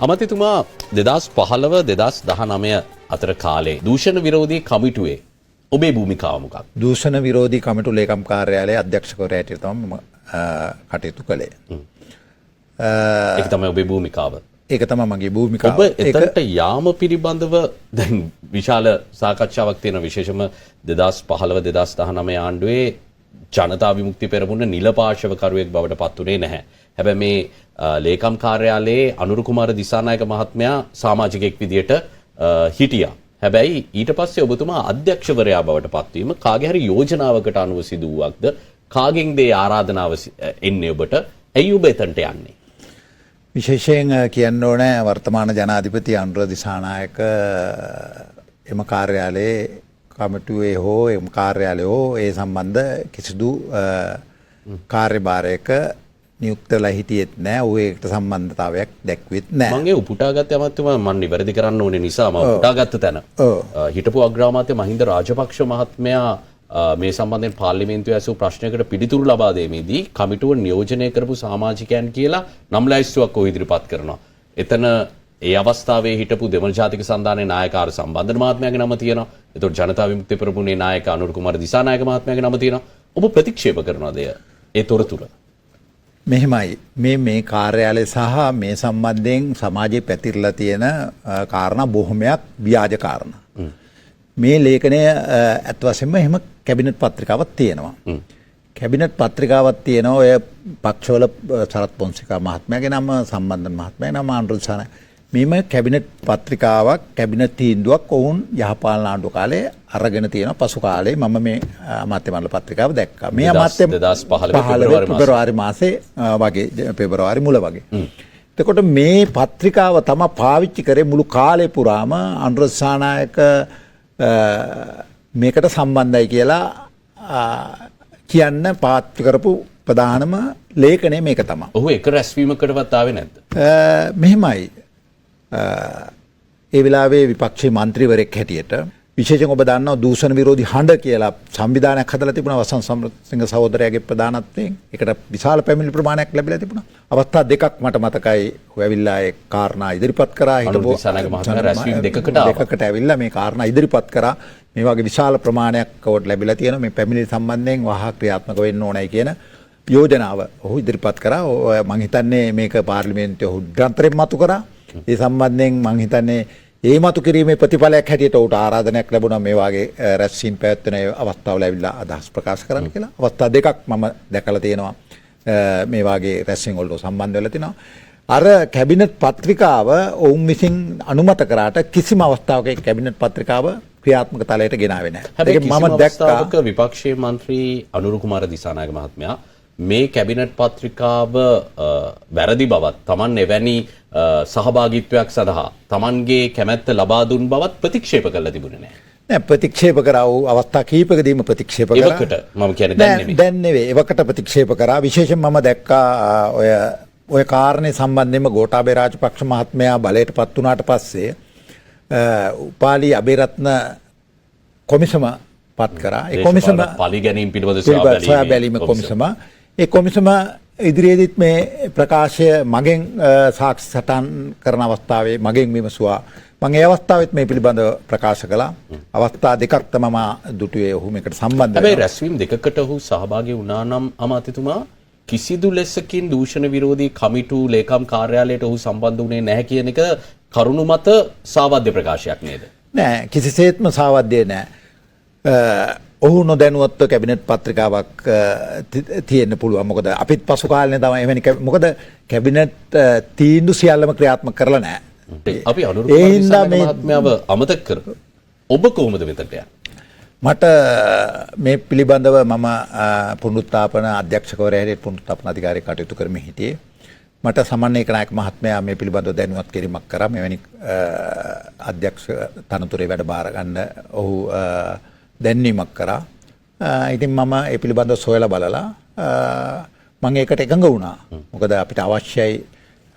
අමතිතුමා 2015 2019 අතර කාලේ දූෂණ විරෝධී කමිටුවේ ඔබේ භූමිකාව මොකක්ද? දූෂණ විරෝධී කමිටු ලේකම් කාර්යාලයේ අධ්‍යක්ෂකවරයා හැටියට තමයි කටයුතු කළේ. ඒක තමයි ඔබේ භූමිකාව. ඒක තමයි මගේ භූමිකාව. ඔබ එතනට යාම පිළිබඳව දැන් විශාල සාකච්ඡාවක් තියෙන විශේෂම 2015 2019 ආණ්ඩුවේ ජනතා විමුක්ති පෙරමුණ නිල පාර්ශවකරුවෙක් බවට පත් වුණේ නැහැ. හැබැයි මේ ලේකම් කාර්යාලයේ අනුර කුමාර දිසානායක මහත්මයා සමාජිකයෙක් විදියට හිටියා. හැබැයි ඊට පස්සේ ඔබතුමා අධ්‍යක්ෂවරයා බවට පත්වීම කාගේ හරි යෝජනාවකට අනුව සිදු වූවක්ද? කාගෙන්ද ඒ ආරාධනාව එන්නේ ඔබට? ඇයි ඔබ එතනට යන්නේ? විශේෂයෙන් කියන්න ඕනේ වර්තමාන ජනාධිපති අනුර දිසානායක එම කාර්යාලයේ කමිටුවේ හෝ එම කාර්යාලයේ හෝ ඒ සම්බන්ධ කිසිදු කාර්යභාරයක නියුක්ත වෙලා හිටියෙත් නැහැ. ඌ ඒකට සම්බන්ධතාවයක් දැක්වෙත් නැහැ. මම ඒ උපුටාගත්තේ අමාත්‍යතුමා මම නිවැරදි කරන්න ඕනේ නිසා මම උපුටාගත්ත තැන. හිටපු අග්‍රාමාත්‍ය මහින්ද රාජපක්ෂ මහත්මයා මේ සම්බන්ධයෙන් පාර්ලිමේන්තුවේ ඇසූ ප්‍රශ්නයකට පිළිතුරු ලබා දීමේදී කමිටුව නියෝජනය කරපු සමාජිකයන් කියලා නම් ලැයිස්තුවක් ඔහු ඉදිරිපත් කරනවා. එතන ඒ අවස්ථාවේ හිටපු දෙමළ ජාතික සන්ධානයේ නායකාර සම්බන්ධන මහත්මයාගේ නම තියෙනවා. එතකොට ජනතා විමුක්ති පෙරමුණේ නායක අනුර කුමාර දිසානායක මහත්මයාගේ නම තියෙනවා. ඔබ ප්‍රතික්ෂේප කරනවාද ඒ තොරතුරු? මෙහෙමයි මේ කාර්යාලය සහ මේ සම්බන්ධයෙන් සමාජයේ පැතිරලා තියෙන කාරණා බොහොමයක් ව්‍යාජ කාරණා. මේ ලේඛනය ඇත්ත වශයෙන්ම එහෙම කැබිනට් පත්‍රිකාවක් තියෙනවා. කැබිනට් පත්‍රිකාවක් තියෙනවා ඔය පක්ෂවල සරත් පොන්සේකා මහත්මයාගේ නම, සම්බන්ධන මහත්මයාගේ නම, අනුර දිසානායක. මේම කැබිනට් පත්‍රිකාවක් කැබිනට් තීන්දුවක් ඔවුන් යහපාලන ආණ්ඩුව කාලේ අරගෙන තියෙනවා. පසු කාලේ මම මේ අමාත්‍ය මණ්ඩල පත්‍රිකාව දැක්කා. මේ අමාත්‍ය 2015 පෙබරවාරි මාසේ වගේ පෙබරවාරි මුල වගේ. එතකොට මේ පත්‍රිකාව තමයි පාවිච්චි කරේ මුළු කාලේ පුරාම අනුර දිසානායක මේකට සම්බන්ධයි කියලා කියන්න පාවිච්චි කරපු ප්‍රධානම ලේඛනය මේක තමයි. ඔහු එක රැස්වීමකටවත් ආවේ නැද්ද? මෙහෙමයි. ඒ වෙලාවේ විපක්ෂයේ മന്ത്രിවරයෙක් හැටියට විශේෂයෙන් ඔබ දන්නවා දූෂණ විරෝධී හඬ කියලා සංවිධානයක් හදලා තිබුණා වසන්ත සමරසිංහ සහෝදරයාගේ ප්‍රධානත්වයෙන්. ඒකට විශාල පැමිණිලි ප්‍රමාණයක් ලැබිලා තිබුණා. අවස්ථා දෙකක් මට මතකයි. හොයවිලා ඒ කාරණා ඉදිරිපත් කරා. හිටපු දෙකකට ඇවිල්ලා මේ කාරණා ඉදිරිපත් කරා. මේ වගේ විශාල ප්‍රමාණයක් කොට ලැබිලා තියෙනවා. මේ පැමිණිලි සම්බන්ධයෙන් වහා ක්‍රියාත්මක වෙන්න ඕනයි කියන යෝජනාව ඔහු ඉදිරිපත් කරා. මම හිතන්නේ මේක පාර්ලිමේන්තුවේ ඔහු ග්‍රන්ථයෙන් මතු කරා. ඒ සම්බන්ධයෙන් මම හිතන්නේ ඒ මතු කිරීමේ ප්‍රතිඵලයක් හැටියට උට ආරාධනයක් ලැබුණා මේ වාගේ රැස්වීම් පැවැත්වෙන අවස්ථාවල ඇවිල්ලා අදහස් ප්‍රකාශ කරන්න කියලා. අවස්ථා දෙකක් මම දැකලා තියෙනවා මේ වාගේ රැස්වීම් වලට සම්බන්ධ වෙලා තිනවා. අර කැබිනට් පත්‍රිකාව ඔවුන් විසින් අනුමත කරාට කිසිම අවස්ථාවක කැබිනට් පත්‍රිකාව ක්‍රියාත්මක තලයට ගෙනාවේ නැහැ. ඒක මම දැක්කා. විපක්ෂයේ മന്ത്രി අනුර කුමාර දිසානායක මහත්මයා මේ කැබිනට් පත්‍රිකාව වැරදි බවත් Taman එවැනි සහභාගීත්වයක් සඳහා Tamanගේ කැමැත්ත ලබා දුන් බවත් ප්‍රතික්ෂේප කළා තිබුණේ නැහැ. නෑ ප්‍රතික්ෂේප කරා වූ අවස්ථා කීපකදීම ප්‍රතික්ෂේප කරා. එවකට මම කියන්නේ දැන් නෙමෙයි. දැන් නෙවෙයි. එවකට ප්‍රතික්ෂේප කරා. විශේෂයෙන් මම දැක්කා ඔය කාරණේ සම්බන්ධයෙන්ම ගෝඨාභය රාජපක්ෂ මහත්මයා බලයට පත් වුණාට පස්සේ උපාලි අබේරත්න කොමිසම පත් කරා. ඒ කොමිසම පලි ගැනීම පිළිබඳ සොයා බැලීම කොමිසම ඒ කොමිසම ඉදිරියේදීත් මේ ප්‍රකාශය මගෙන් සාක්ෂි සටහන් කරන අවස්ථාවේ මගෙන් විමසුවා. මම ඒ අවස්ථාවෙත් මේ පිළිබඳව ප්‍රකාශ කළා. අවස්ථා දෙකක් තමයි මම දුටුවේ ඔහු මේකට සම්බන්ධ වෙනවා. හැබැයි රැස්වීම් දෙකකට ඔහු සහභාගී වුණා නම් අමාත්‍යතුමා කිසිදු ලෙසකින් දූෂණ විරෝධී කමිටු ලේකම් කාර්යාලයට ඔහු සම්බන්ධ වුණේ නැහැ කියන එක කරුණු මත සාවද්‍ය ප්‍රකාශයක් නේද? නෑ කිසිසේත්ම සාවද්‍ය නෑ. ඔහු නොදැනුවත්ව කැබිනට් පත්‍රිකාවක් තියෙන්න පුළුවන්. මොකද අපිත් පසු කාලේ තමයි එවැනි මොකද කැබිනට් තීන්දුව සියල්ලම ක්‍රියාත්මක කරලා නැහැ. අපි අනුර කුමාර දිසානායක මහත්මයාව අමතක කරමු. ඔබ කොහොමද මෙතනට යන්නේ? මට මේ පිළිබඳව මම පුනරුත්ථාපන අධ්‍යක්ෂකවරයා හැටියට පුනරුත්ථාපන අධිකාරියෙක් කටයුතු කරමින් හිටියේ. මට සමන්වේක නායක මහත්මයා මේ පිළිබඳව දැනුවත් කිරීමක් කරා. මෙවැනි අධ්‍යක්ෂ තනතුරේ වැඩ බාර ගන්න ඔහු දැන්වීමක් කරා. ඉතින් මම ඒ පිළිබඳව සොයලා බලලා මම ඒකට එකඟ වුණා. මොකද අපිට අවශ්‍යයි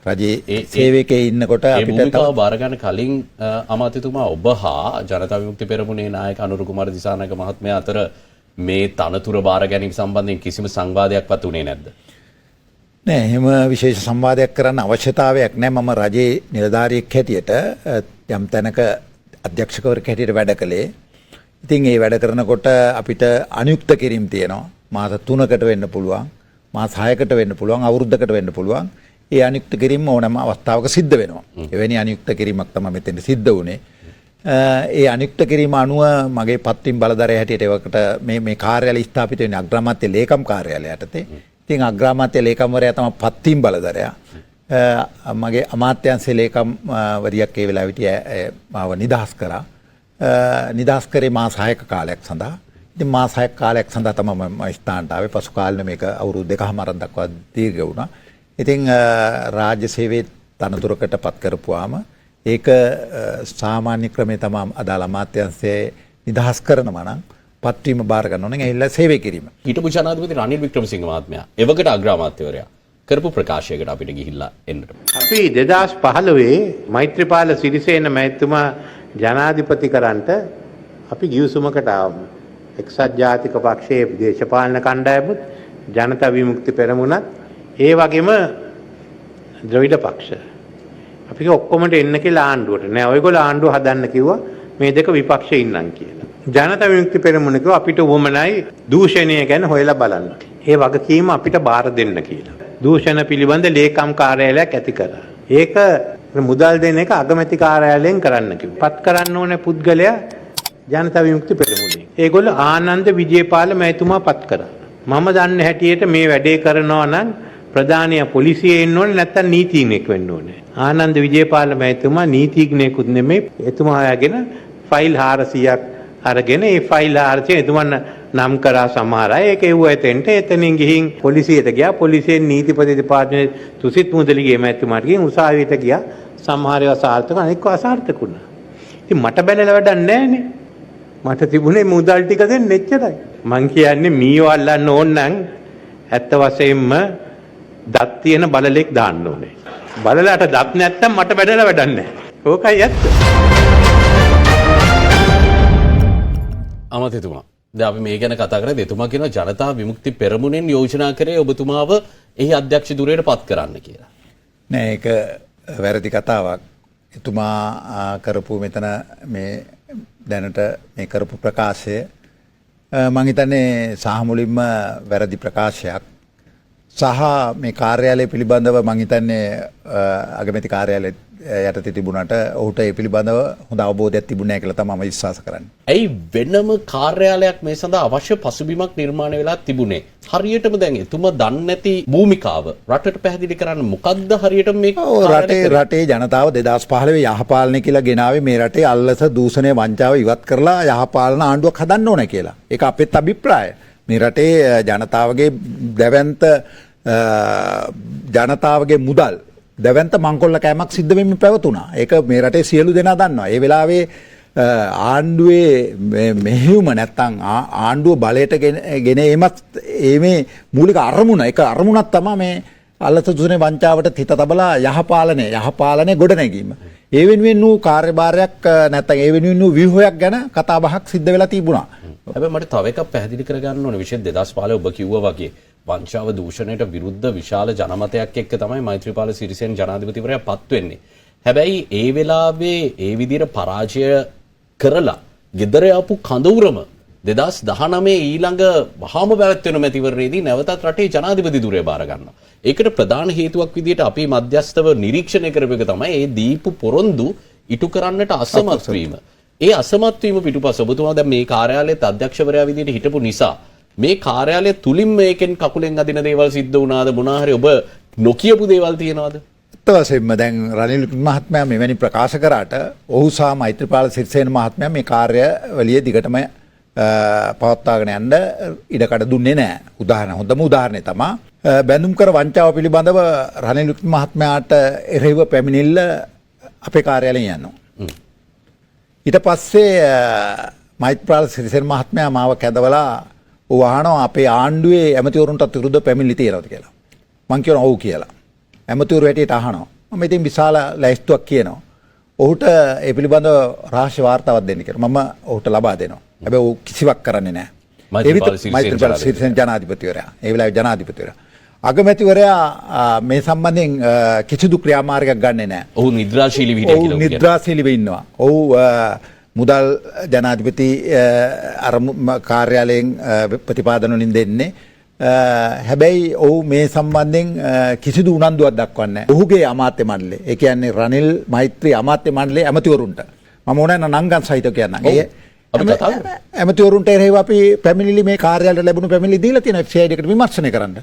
රජයේ සේවකයේ ඉන්නකොට අපිට භූමිකාව බාර ගන්න කලින් අමාත්‍යතුමා ඔබ හා ජනතා විමුක්ති පෙරමුණේ නායක අනුර කුමාර දිසානායක මහත්මයා අතර මේ තනතුර බාර ගැනීම සම්බන්ධයෙන් කිසිම සංවාදයක්වත් උනේ නැද්ද? නෑ එහෙම විශේෂ සංවාදයක් කරන්න අවශ්‍යතාවයක් නෑ. මම රජයේ නිලධාරියෙක් හැටියට යම් තැනක අධ්‍යක්ෂකවරයෙක් හැටියට වැඩ කළේ. ඉතින් ඒ වැඩ කරනකොට අපිට අනුයුක්ත කිරීම තියෙනවා. මාස 3කට වෙන්න පුළුවන්, මාස 6කට වෙන්න පුළුවන්, අවුරුද්දකට වෙන්න පුළුවන්. ඒ අනුයුක්ත කිරීම ඕනෑම අවස්ථාවක සිද්ධ වෙනවා. එවැනි අනුයුක්ත කිරීමක් තමයි මෙතෙන් සිද්ධ වුණේ. ඒ අනුයුක්ත කිරීම අනුව මගේ පත්වීම් බලධරය හැටියට ඒවකට මේ කාර්යාලය ස්ථාපිත වෙන්නේ අග්‍රාමාත්‍ය ලේකම් කාර්යාලය යටතේ. ඉතින් අග්‍රාමාත්‍ය ලේකම්වරයා තමයි පත්වීම් බලධරයා. මගේ අමාත්‍යංශයේ ලේකම් වරියක් ඒ වෙලාවට මාව නිදහස් කරා. නිදහස් කරේ මාස 6ක කාලයක් සඳහා. ඉතින් මාස 6ක කාලයක් සඳහා තමයි මම ස්ථානට ආවේ. පසු කාලෙ මේක අවුරුදු 2කමාරක් දක්වා දීර්ඝ වුණා. ඉතින් රාජ්‍ය සේවයේ තනතුරකට පත් කරපුවාම ඒක සාමාන්‍ය ක්‍රමේ තමයි අදාළ අමාත්‍යංශයේ නිදහස් කරනවා නම් පත්වීම බාර ගන්න ඕනේ. ඇවිල්ලා සේවය කිරීම. හිටපු ජනාධිපති රනිල් වික්‍රමසිංහ මහත්මයා එවකට අග්‍රාමාත්‍යවරයා කරපු ප්‍රකාශයකට අපිට ගිහිල්ලා එන්නට. අපි 2015 මෛත්‍රීපාල සිරිසේන මැතිතුමා ජනාධිපති කරන්ට අපි ගිවිසුමකට ආවමු. එක්සත් ජාතික පක්ෂයේ දේශපාලන කණ්ඩායමුත් ජනතා විමුක්ති පෙරමුණත් ඒ වගේම ද්‍රවිඩ පක්ෂ. අපි ඔක්කොමට එන්න කියලා ආණ්ඩුවට. නෑ ඔයගොල්ලෝ ආණ්ඩුව හදන්න කිව්වා මේ දෙක විපක්ෂේ ඉන්නම් කියලා. ජනතා විමුක්ති පෙරමුණ කිව්වා අපිට වමනයි දූෂණය ගැන හොයලා බලන්න. ඒ වගකීම අපිට බාර දෙන්න කියලා. දූෂණ පිළිබඳ ලේකම් කාර්යාලයක් ඇති කරා. ඒක මුදල් දෙන එක අගමැති කාර්යාලයෙන් කරන්න කිව්වා. පත් කරන්න ඕනේ පුද්ගලයා ජනතා විමුක්ති පෙරමුණේ. ඒගොල්ලෝ ආනන්ද විජේපාල මැතිතුමා පත් කරා. මම දන්න හැටියට මේ වැඩේ කරනවා නම් ප්‍රධානිය පොලිසියේ ඉන්න ඕනේ නැත්නම් නීතිඥයෙක් වෙන්න ඕනේ. ආනන්ද විජේපාල මැතිතුමා නීතිඥයෙකුත් නෙමෙයි. එතුමා හොයාගෙන ෆයිල් 400ක් අරගෙන ඒ ෆයිල් 400 එතුමන් නම් කරා සමහර අය ඒක එව්ව එතනින් ගිහින් පොලිසියට ගියා. පොලිසියෙන් නීතිපති දෙපාර්තමේන්තුවේ තුසිත් මුදලිගේ මැතිතුමාට ගිහින් උසාවියට ගියා. සමහර ඒවා සාර්ථක අනෙක් අසාර්ථක වුණා. ඉතින් මට බැලලා වැඩක් නැහැනේ. මට තිබුණේ මුදල් ටික දෙන්න එච්චරයි. මං කියන්නේ මීව අල්ලන්න ඕන නම් ඇත්ත වශයෙන්ම දත් තියෙන බලලෙක් දාන්න ඕනේ. බලලාට දත් නැත්තම් මට බැලලා වැඩක් නැහැ. ඕකයි ඇත්ත. අමතතුමා දැන් අපි මේ ගැන කතා කරලා එතුමා කියන ජනතා විමුක්ති පෙරමුණෙන් යෝජනා කරේ ඔබතුමාව එහි අධ්‍යක්ෂ ධුරයට පත් කරන්න කියලා. නෑ ඒක වැරදි කතාවක්. එතුමා කරපු මෙතන මේ දැනට මේ කරපු ප්‍රකාශය මම හිතන්නේ සාහමුලින්ම වැරදි ප්‍රකාශයක්. සහ මේ කාර්යාලය පිළිබඳව මම හිතන්නේ අගමැති කාර්යාලය යටතේ තිබුණාට ඔහුට ඒ පිළිබඳව හොඳ අවබෝධයක් තිබුණේ නැහැ කියලා තමයි මම විශ්වාස කරන්නේ. ඇයි වෙනම කාර්යාලයක් මේ සඳහා අවශ්‍ය පසුබිමක් නිර්මාණය වෙලා තිබුණේ? හරියටම දැන් එතුමා දන්නේ නැති භූමිකාව රටට පැහැදිලි කරන්න මොකද්ද හරියටම මේ රටේ ජනතාව 2015 යහපාලනය කියලා ගෙනාවේ මේ රටේ අල්ලස දූෂණය වංචාව ඉවත් කරලා යහපාලන ආණ්ඩුවක් හදන්න ඕන කියලා. ඒක අපේත් අභිප්‍රායය. මේ රටේ ජනතාවගේ දැවැන්ත ජනතාවගේ මුදල් දැවැන්ත මංකොල්ල කෑමක් සිද්ධ වෙමින් පැවතුණා. ඒක මේ රටේ සියලු දෙනා දන්නවා. ඒ වෙලාවේ ආණ්ඩුවේ මෙහෙයුම නැත්තම් ආණ්ඩුව බලයට ගෙන ඒමත් මේ මූලික අරමුණ ඒක අරමුණක් තමයි මේ අල්ලස දුෂ්ණේ වංචාවට හිත තබලා යහපාලනය ගොඩනැගීම. ඒ වෙනුවෙන් වූ කාර්යභාරයක් නැත්තම් ඒ වෙනුවෙන් වූ ව්‍යුහයක් ගැන කතා බහක් සිද්ධ වෙලා තිබුණා. හැබැයි මට තව එකක් පැහැදිලි කරගන්න ඕනේ. විශේෂ 2015 ඔබ කිව්වා වගේ වංචාව දූෂණයට විරුද්ධ විශාල ජනමතයක් එක්ක තමයි මෛත්‍රීපාල සිරිසේන ජනාධිපතිවරයා පත් වෙන්නේ. හැබැයි ඒ වෙලාවේ ඒ විදිහට පරාජය කරලා ගෙදර ආපු කඳවුරම 2019 ඊළඟ වහාම පැවැත්වෙන මැතිවරණයේදී නැවතත් රටේ ජනාධිපති ධුරය බාර ගන්නවා. ඒකට ප්‍රධාන හේතුවක් විදිහට අපි මධ්‍යස්ථව නිරීක්ෂණය කරපු එක තමයි ඒ දීපු පොරොන්දු ඉටු කරන්නට අසමත් වීම. ඒ අසමත් වීම පිටුපස ඔබතුමා දැන් මේ කාර්යාලයේ අධ්‍යක්ෂවරයා විදිහට හිටපු නිසා මේ කාර්යාලය තුලින් මේකෙන් කකුලෙන් අදින දේවල් සිද්ධ වුණාද මොනවා හරි ඔබ නොකියපු දේවල් තියෙනවද? ඇත්තවශයෙන්ම දැන් රනිල් මහත්මයා මෙවැනි ප්‍රකාශ කරාට ඔහු සහ මෛත්‍රීපාල සිරිසේන මහත්මයා මේ කාර්යවලිය දිගටම පවත්වාගෙන යන්න ඉඩකඩ දුන්නේ නැහැ. හොඳම උදාහරණය තමයි බැඳුම් කර වංචාව පිළිබඳව රනිල් මහත්මයාට එරෙහිව පැමිණිල්ල අපේ කාර්යාලයෙන් යනවා. ඊට පස්සේ මෛත්‍රීපාල සිරිසේන මහත්මයා මාව කැඳවලා වහනවා අපේ ආණ්ඩුවේ ඇමතිවරුන්ටත් විරුද්ධ පැමිණිලි තියෙනවද කියලා. මං කියනවා ඔව් කියලා. ඇමතිවරු හැටියට අහනවා. මම ඉතින් විශාල ලැයිස්තුවක් කියනවා. ඔහුට ඒ පිළිබඳව රහස්‍ය වාර්තාවක් දෙන්න කියලා. මම ඔහුට ලබා දෙනවා. හැබැයි ඔහු කිසිවක් කරන්නේ නැහැ. මෛත්‍රීපාල සිරිසේන ජනාධිපතිවරයා. ඒ වෙලාවේ ජනාධිපතිවරයා. අගමැතිවරයා මේ සම්බන්ධයෙන් කිසිදු ක්‍රියාමාර්ගයක් ගන්නෙ නැහැ. ඔහු නිද්‍රාශීලී විදියට ඔහු කියලා කියනවා. නිද්‍රාශීලීව ඉන්නවා. ඔහු මුදල් ජනාධිපති කාර්යාලයෙන් ප්‍රතිපාදන වලින් දෙන්නේ. හැබැයි ඔහු මේ සම්බන්ධයෙන් කිසිදු උනන්දුවක් දක්වන්නේ නැහැ. ඔහුගේ අමාත්‍ය මණ්ඩලය, ඒ කියන්නේ රනිල් මෛත්‍රී අමාත්‍ය මණ්ඩලයේ ඇමතිවරුන්ට මම ඕනෑ නංගන් සහිතව කියන්නම්. ඇමතිවරුන්ට එරෙහිව අපි පැමිණිලි මේ කාර්යාලයට ලැබුණු පැමිණිලි දීලා තියෙනවා FCID එකට විමර්ශනය කරන්න.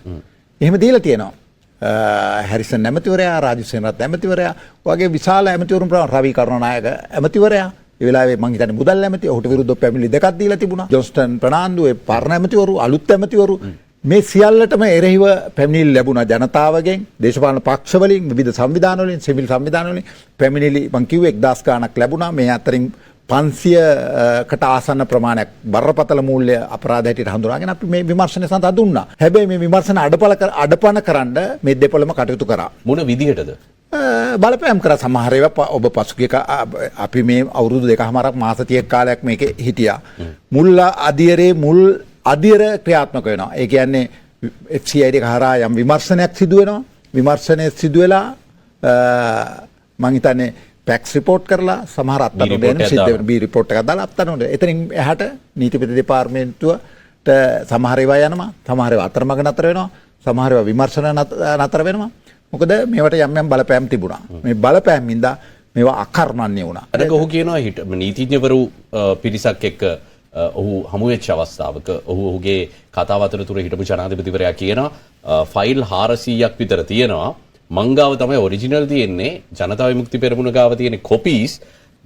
එහෙම දීලා තියෙනවා. හැරිසන් ඇමතිවරයා, රාජසේන රත්න ඇමතිවරයා වගේ විශාල ඇමතිවරුන් ප්‍රමාණ රවි කරුණානායක ඇමතිවරයා ඒ වෙලාවේ මං හිතන්නේ මුදල් ඇමති ඔහුට විරුද්ධව පැමිණිලි දෙකක් දීලා තිබුණා. ජොන්ස්ටන් ප්‍රනාන්දු ඒ පරණ ඇමතිවරු, අලුත් ඇමතිවරු මේ සියල්ලටම එරෙහිව පැමිණිලි ලැබුණා ජනතාවගෙන්, දේශපාලන පක්ෂ වලින්, විවිධ සංවිධාන වලින්, සිවිල් සංවිධාන වලින් පැමිණිලි මං කිව්වේ 1000 ගණක් ලැබුණා. මේ අතරින් 500කට ආසන්න ප්‍රමාණයක් බරපතල මූල්‍ය අපරාධ හැටියට හඳුනාගෙන අපි මේ විමර්ශනය සඳහා දුන්නා. හැබැයි මේ විමර්ශන අඩපණ කරන්න මේ දෙපළම කටයුතු කරා. මොන විදිහටද? බලපෑම් කරා. සමහර ඒවා ඔබ පසුගිය අපි මේ අවුරුදු 2කමාරක් මාස 30ක කාලයක් මේකේ හිටියා. මුල් අධියර ක්‍රියාත්මක වෙනවා. ඒ කියන්නේ FCID එක හරහා යම් විමර්ශනයක් සිදු වෙනවා. විමර්ශනය සිදු වෙලා මං හිතන්නේ පැක්ස් රිපෝට් කරලා සමහර අත්අඩංගු දෙන්න සිද්ධ වෙන බී රිපෝට් එකක් දාලා අත්අඩංගු දෙන්න. එතනින් එහාට නීතිපති දෙපාර්තමේන්තුවට සමහර ඒවා යනවා, සමහර ඒවා අතරමඟ නතර වෙනවා, සමහර ඒවා විමර්ශන නතර වෙනවා. මොකද මේවට යම් යම් බලපෑම් තිබුණා. මේ බලපෑම් හින්දා මේවා අකර්මණ්‍ය වුණා. අර ඔහු කියනවා නීතිඥවරු පිරිසක් එක්ක ඔහු හමු වෙච්ච අවස්ථාවක ඔහුගේ කතාව අතරතුර හිටපු ජනාධිපතිවරයා කියනවා ෆයිල් 400ක් විතර තියෙනවා. මංගාව තමයි ඔරිජිනල් තියෙන්නේ, ජනතා විමුක්ති පෙරමුණ ගාව තියෙන කොපීස්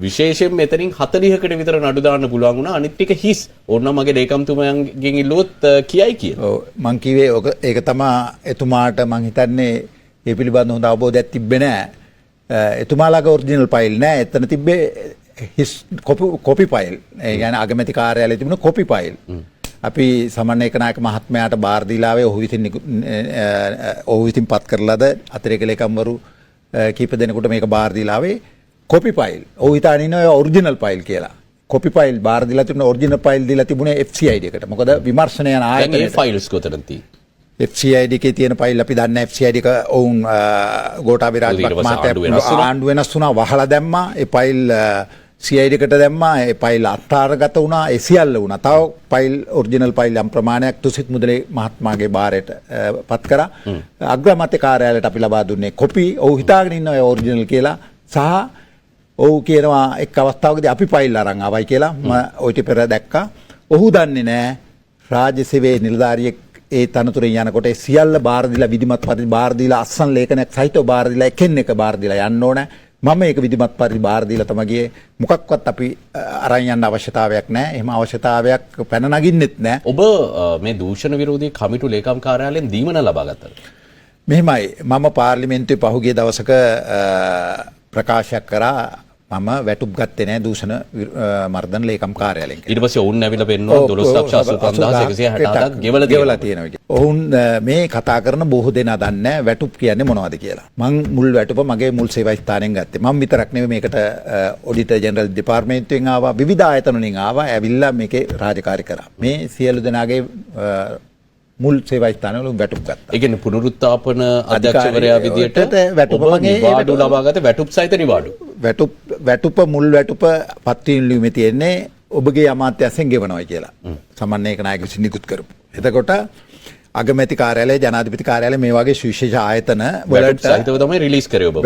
විශේෂයෙන් මෙතනින් 40කට විතර නඩු දාන්න පුළුවන් වුණා. අනිත් ටික හිස්. ඕනනම් මගේ ලේකම්තුමයන්ගෙන් ඉල්ලුවොත් කියයි කියලා. ඔව් මං කිව්වේ ඒක තමයි එතුමාට මං හිතන්නේ ඒ පිළිබඳව හොඳ අවබෝධයක් තිබ්බේ නැහැ. එතුමාලාගේ ඔරිජිනල් ෆයිල් නැහැ. එතන තිබ්බේ හිස් කොපි ෆයිල්. ඒ කියන්නේ අගමැති කාර්යාලයේ තිබුණ කොපි ෆයිල්. අපි සමන්වේක නායක මහත්මයාට බාර දීලා ආවේ ඔහු විසින් පත් කරලාද අතිරේක ලේකම්වරු කීප දෙනෙකුට මේක බාර දීලා ආවේ කොපි ෆයිල්. ඔහු හිතාගෙන ඉන්නවා ඔරිජිනල් ෆයිල් කියලා. කොපි ෆයිල් බාර දීලා තිබුණ ඔරිජිනල් ෆයිල් දීලා තිබුණේ FCID එකට. මොකද විමර්ශනය යන ආයතනයේ මේ ෆයිල්ස් කොතනද තියෙන්නේ? FCID එකේ තියෙන ෆයිල් අපි දන්නේ FCID එක ඔවුන් ගෝඨාභය රාජපක්ෂ මහත්තයා ආණ්ඩු වෙනස් වුණා වහලා දැම්මා. ඒ ෆයිල් CID එකට දැම්මා. ඒ ෆයිල් අත්හාරගත වුණා. ඒ සියල්ල වුණා. තව ෆයිල් ඔරිජිනල් ෆයිල් යම් ප්‍රමාණයක් තුසිත මුදලේ මහත්මයාගේ බාරයට පත් කරා. අග්‍රාමාත්‍ය කාර්යාලයට අපි ලබා දුන්නේ කොපි. ඔහු හිතාගෙන ඉන්නවා ඒ ඔරිජිනල් කියලා. සහ ඔහු කියනවා එක් අවස්ථාවකදී අපි ෆයිල් අරන් ආවයි කියලා. මම ඔයිට පෙර දැක්කා. ඔහු දන්නේ නැහැ රාජ්‍ය සේවයේ නිලධාරියෙක් ඒ තනතුරෙන් යනකොට ඒ සියල්ල බාර දීලා විධිමත් පරිදි බාර දීලා අස්සන් ලේඛනයක් සහිතව බාර දීලා එකින් එක බාර දීලා යන්න ඕන. මම මේක විධිමත් පරිදි බාර දීලා තමයි ගියේ. මොකක්වත් අපි අරන් යන්න අවශ්‍යතාවයක් නැහැ. එහෙම අවශ්‍යතාවයක් පැන නගින්නෙත් නැහැ. ඔබ මේ දූෂණ විරෝධී කමිටු ලේකම් කාර්යාලයෙන් දීමන ලබා ගත්තද? මෙහෙමයි. මම පාර්ලිමේන්තුවේ පහුගිය දවසක ප්‍රකාශයක් කරා මම වැටුප් ගත්තේ නැහැ දූෂණ මර්දන ලේකම් කාර්යාලයෙන්. ඊට පස්සේ ඔවුන් ඇවිල්ලා පෙන්නවා 1285167 ගෙවලා තියෙනවා. ඔවුන් මේ කතා කරන බොහෝ දෙනා දන්නේ නැහැ වැටුප් කියන්නේ මොනවද කියලා. මං මුල් වැටුප මගේ මුල් සේවා ස්ථානයෙන් ගත්තේ. මම විතරක් නෙවෙයි මේකට ඔඩිටර් ජෙනරල් දෙපාර්තමේන්තුවෙන් ආවා, විවිධ ආයතන වලින් ආවා, ඇවිල්ලා මේකේ රාජකාරී කරා. මේ සියලු දෙනාගේ මුල් සේවා ස්ථානවල වැටුප් ගත්තා. ඒ කියන්නේ පුනරුත්ථාපන අධ්‍යක්ෂකවරයා විදියට වැටුප මගේ නිවාඩු ලබා ගත වැටුප් සහිත නිවාඩු. වැටුප මුල් වැටුප පත්වීම් ලියුමේ තියෙන්නේ ඔබගේ අමාත්‍යංශයෙන් ගෙවනවා කියලා. සමන්වේක නායක විසින් නිකුත් කරපු. එතකොට අගමැති කාර්යාලය, ජනාධිපති කාර්යාලය මේ වගේ සුවිශේෂ ආයතන වලට සහිතව තමයි රිලීස් කරේ ඔබ.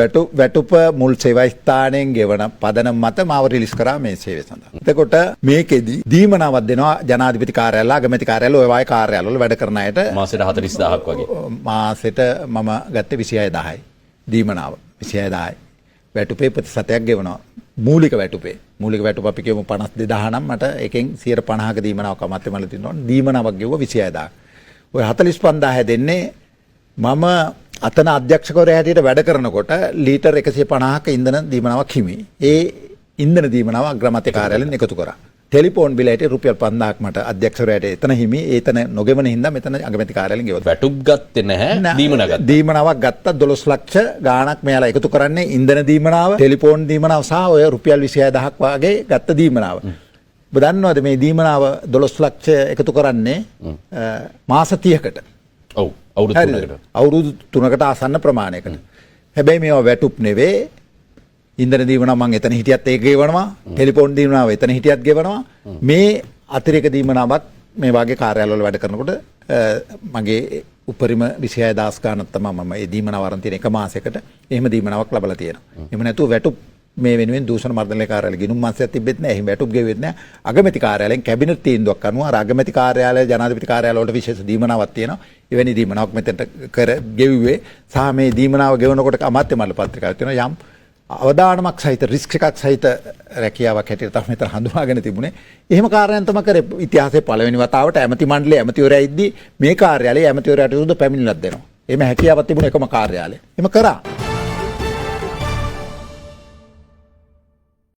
වැටුප මුල් සේවා ස්ථානයෙන් ගෙවන පදනම මත මාව රිලීස් කරා මේ සේවය සඳහා. එතකොට මේකෙදි දීමනාවක් දෙනවා ජනාධිපති කාර්යාලය, අගමැති කාර්යාලය, ඔය වගේ කාර්යාලවල වැඩ කරන අයට මාසෙට 40000ක් වගේ. මාසෙට මම ගත්තේ 26000යි. දීමනාව 26000යි. වැටුපේ ප්‍රතිශතයක් ගෙවනවා. මූලික වැටුප අපි කියමු 52000 නම් මට එකෙන් 150ක දීමනාවක් අමාත්‍ය මණ්ඩලෙ තියෙනවා. දීමනාවක් ගෙවුවා 26000. ඔය 45000 දෙන්නේ මම අතන අධ්‍යක්ෂකවරයා හැටියට වැඩ කරනකොට ලීටර් 150ක ඉන්ධන දීමනාවක් හිමි. ඒ ඉන්ධන දීමනාව අග්‍රාමාත්‍ය කාර්යාලයෙන් එකතු කරා. ටෙලිෆෝන් බිල ඇටේ රුපියල් 5000ක් මට අධ්‍යක්ෂකවරයාට එතන හිමි. ඒතන නොගෙවන හින්දා මෙතන අගමැති කාර්යාලයෙන් ගෙවුවා. වැටුප් ගත්තේ නැහැ, දීමනා ගත්තා. දීමනාවක් ගත්තා 12 ලක්ෂ ගාණක් මෙයාලා එකතු කරන්නේ ඉන්ධන දීමනාව, ටෙලිෆෝන් දීමනාව සහ ඔය රුපියල් 26000ක් වගේ ගත්ත දීමනාව. ඔබ දන්නවද මේ දීමනාව 12 ලක්ෂ එකතු කරන්නේ මාස 30කට. ඔව් අවුරුදු හරිද? 3කට. අවුරුදු 3කට ආසන්න ප්‍රමාණයකට. හැබැයි මේවා වැටුප් නෙවෙයි. ඉන්ධන දීමනාව මම එතන හිටියත් ඒක ගෙවනවා. ටෙලිෆෝන් දීමනාව එතන හිටියත් ගෙවනවා. මේ අතිරේක දීමනාවත් මේ වගේ කාර්යාලවල වැඩ කරනකොට මගේ උපරිම 26000 ගානක් තමයි මම ඒ දීමනාව අරන් තියෙන එක මාසයකට. එහෙම දීමනාවක් ලැබලා තියෙනවා. එහෙම නැතුව වැටුප් මේ වෙනුවෙන් දූෂණ මර්දන කාර්යාලය ගිණුම් මාසයක් තිබෙත් නැහැ. එහෙම වැටුප් ගෙවෙත් නැහැ. අගමැති කාර්යාලයෙන් කැබිනට් තීන්දුවක් අනුව අර අගමැති කාර්යාලය ජනාධිපති කාර්යාලය වලට විශේෂ දීමනාවක් තියෙනවා. එවැනි දීමනාවක් මෙතෙන්ට කර ගෙවුවේ සහ මේ දීමනාව ගෙවනකොට අමාත්‍ය මණ්ඩල පත්‍රිකාවක් තියෙනවා. යම් අවදානමක් සහිත රිස්ක් එකක් සහිත රැකියාවක් හැටියට තමයි මෙතන හඳුනාගෙන තිබුණේ. එහෙම කාර්යයන් තමයි කරේ. ඉතිහාසයේ පළවෙනි වතාවට ඇමති මණ්ඩලයේ ඇමතිවරයා ඉද්දී මේ කාර්යාලයේ ඇමතිවරයාට විරුද්ධ පැමිණිල්ලක් දෙනවා. එහෙම හැකියාවක් තිබුණ එකම කාර්යාලය. එහෙම කරා.